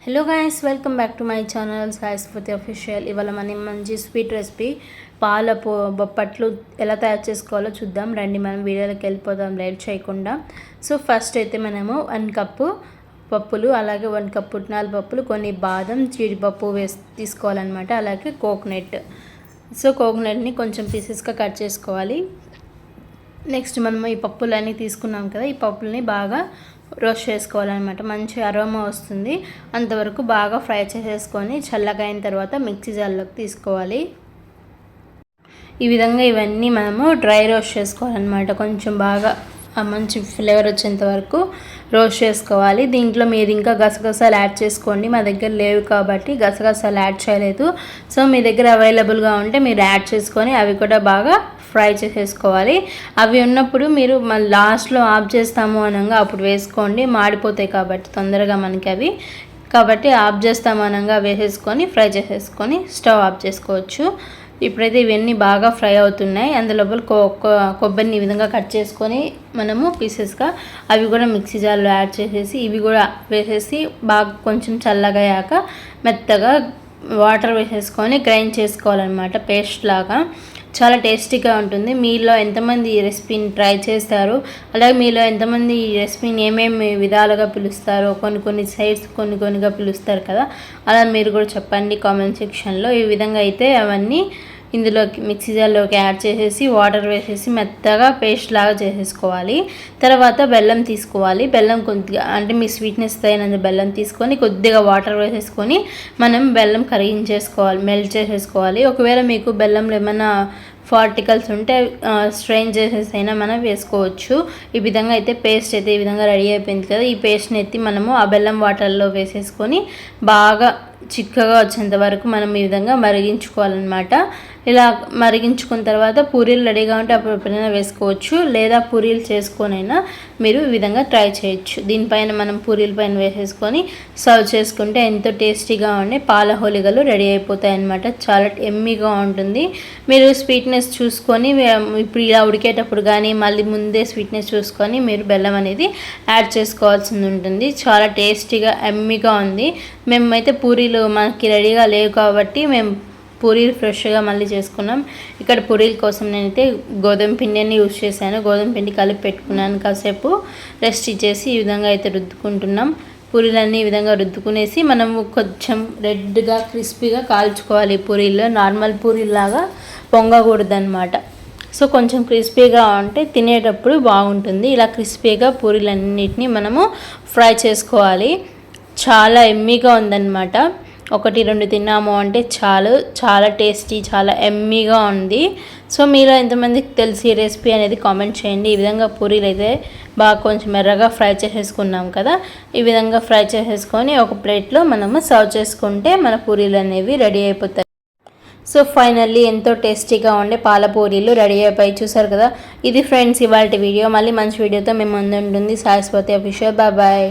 Hello guys, welcome back to my channel సాయిస్పతి official. ఇవాళ మనం మంచి స్వీట్ రెసిపీ పాల బొప్పట్లు ఎలా తయారు చేసుకోవాలో చూద్దాం. రండి మనం వీడియోలోకి వెళ్ళిపోదాం లేట్ చేయకుండా. సో ఫస్ట్ అయితే మనము 1 కప్పు పప్పులు, అలాగే 1 కప్పు పుట్నాల పప్పులు, కొన్ని బాదం, జీడిపప్పు తీసుకోవాలన్నమాట. అలాగే కోకోనట్. సో కోకోనట్ని కొంచెం పీసెస్గా కట్ చేసుకోవాలి. నెక్స్ట్ మనము ఈ పప్పులన్నీ తీసుకున్నాం కదా, ఈ పప్పుల్ని బాగా రోస్ట్ చేసుకోవాలన్నమాట. మంచి అరోమా వస్తుంది, అంతవరకు బాగా ఫ్రై చేసేసుకొని చల్లగా అయిన తర్వాత మిక్సీ జార్లోకి తీసుకోవాలి. ఈ విధంగా ఇవన్నీ మనము డ్రై రోస్ట్ చేసుకోవాలన్నమాట. కొంచెం బాగా మంచి ఫ్లేవర్ వచ్చేంత వరకు రోస్ట్ చేసుకోవాలి. దీంట్లో మీరు ఇంకా గసగసాలు యాడ్ చేసుకోండి. మా దగ్గర లేవు కాబట్టి గసగసాలు యాడ్ చేయలేదు. సో మీ దగ్గర అవైలబుల్గా ఉంటే మీరు యాడ్ చేసుకొని అవి కూడా బాగా ఫ్రై చేసేసుకోవాలి. అవి ఉన్నప్పుడు మీరు మళ్ళీ లాస్ట్లో ఆఫ్ చేస్తాము అనగా అప్పుడు వేసుకోండి, మాడిపోతాయి కాబట్టి తొందరగా మనకి అవి. కాబట్టి ఆఫ్ చేస్తాము అనగా వేసేసుకొని ఫ్రై చేసేసుకొని స్టవ్ ఆఫ్ చేసుకోవచ్చు. ఇప్పుడైతే ఇవన్నీ బాగా ఫ్రై అవుతున్నాయి. అందులోపల కొబ్బరిని ఈ విధంగా కట్ చేసుకొని మనము పీసెస్గా అవి కూడా మిక్సీ జార్లో యాడ్ చేసేసి ఇవి కూడా వేసేసి బాగా కొంచెం చల్లగా అయ్యాక మెత్తగా వాటర్ వేసేసుకొని గ్రైండ్ చేసుకోవాలన్నమాట, పేస్ట్ లాగా. చాలా టేస్టీగా ఉంటుంది. మీలో ఎంతమంది ఈ రెసిపీని ట్రై చేస్తారు, అలాగే మీలో ఎంతమంది ఈ రెసిపీని ఏమేమి విధాలుగా పిలుస్తారో, కొన్ని సైడ్స్ కొన్నిగా పిలుస్తారు కదా, అలా మీరు కూడా చెప్పండి కామెంట్ సెక్షన్లో. ఈ విధంగా అయితే అవన్నీ ఇందులోకి మిక్సీ జార్లోకి యాడ్ చేసేసి వాటర్ వేసేసి మెత్తగా పేస్ట్ లాగా చేసేసుకోవాలి. తర్వాత బెల్లం తీసుకోవాలి. బెల్లం కొద్దిగా అంటే మీ స్వీట్నెస్ తగినంత బెల్లం తీసుకొని కొద్దిగా వాటర్ వేసేసుకొని మనం బెల్లం కరిగించేసుకోవాలి, మెల్ట్ చేసేసుకోవాలి. ఒకవేళ మీకు బెల్లంలో ఏమైనా పార్టికల్స్ ఉంటే స్ట్రెయిన్ చేసేసి అయినా మనం వేసుకోవచ్చు. ఈ విధంగా అయితే పేస్ట్ అయితే ఈ విధంగా రెడీ అయిపోయింది కదా. ఈ పేస్ట్ని ఎత్తి మనము ఆ బెల్లం వాటర్లో వేసేసుకొని బాగా చిక్కగా వచ్చేంత వరకు మనం ఈ విధంగా మరిగించుకోవాలన్నమాట. ఇలా మరిగించుకున్న తర్వాత పూరీలు రెడీగా ఉంటే అప్పుడు ఎప్పుడైనా వేసుకోవచ్చు, లేదా పూరీలు చేసుకొనైనా మీరు ఈ విధంగా ట్రై చేయొచ్చు. దీనిపైన మనం పూరీల పైన వేసేసుకొని సర్వ్ చేసుకుంటే ఎంతో టేస్టీగా ఉండే పాల హోలిగలు రెడీ అయిపోతాయి అన్నమాట. చాలా ఎమ్మీగా ఉంటుంది. మీరు స్వీట్నెస్ చూసుకొని ఇప్పుడు ఇలా ఉడికేటప్పుడు కానీ మళ్ళీ ముందే స్వీట్నెస్ చూసుకొని మీరు బెల్లం అనేది యాడ్ చేసుకోవాల్సి ఉంటుంది. చాలా టేస్టీగా ఎమ్మీగా ఉంది. మేమైతే పూరీలు మనకి రెడీగా లేవు కాబట్టి మేము పూరీలు ఫ్రెష్గా మళ్ళీ చేసుకున్నాం. ఇక్కడ పూరీల కోసం నేనైతే గోధుమ పిండిని యూజ్ చేశాను. గోధుమ పిండి కలిపి పెట్టుకున్నాను, కాసేపు రెస్ట్ ఇచ్చేసి ఈ విధంగా అయితే రుద్దుకుంటున్నాం. పూరీలన్నీ ఈ విధంగా రుద్దుకునేసి మనము కొంచెం రెడ్గా క్రిస్పీగా కాల్చుకోవాలి. పూరీల్లో నార్మల్ పూరీలాగా పొంగకూడదు అనమాట. సో కొంచెం క్రిస్పీగా ఉంటే తినేటప్పుడు బాగుంటుంది. ఇలా క్రిస్పీగా పూరీలన్నిటిని మనము ఫ్రై చేసుకోవాలి. చాలా ఎమ్మీగా ఉందన్నమాట. 1-2 తిన్నాము అంటే చాలా టేస్టీ, చాలా ఎమ్మీగా ఉంది. సో మీలో ఎంతమందికి తెలిసి రెసిపీ అనేది కామెంట్ చేయండి. ఈ విధంగా పూరీలు అయితే బాగా కొంచెం ఎర్రగా ఫ్రై చేసేసుకున్నాం కదా, ఈ విధంగా ఫ్రై చేసేసుకొని ఒక ప్లేట్లో మనము సర్వ్ చేసుకుంటే మన పూరీలు అనేవి రెడీ అయిపోతాయి. సో ఫైనల్లీ ఎంతో టేస్టీగా ఉండే పాల పూరీలు రెడీ అయిపోయి చూసారు కదా. ఇది ఫ్రెండ్స్ ఇవాళ వీడియో. మళ్ళీ మంచి వీడియోతో మేము ముందు ఉంటుంది. సాయిస్పతి అఫీషియల్. బాయ్.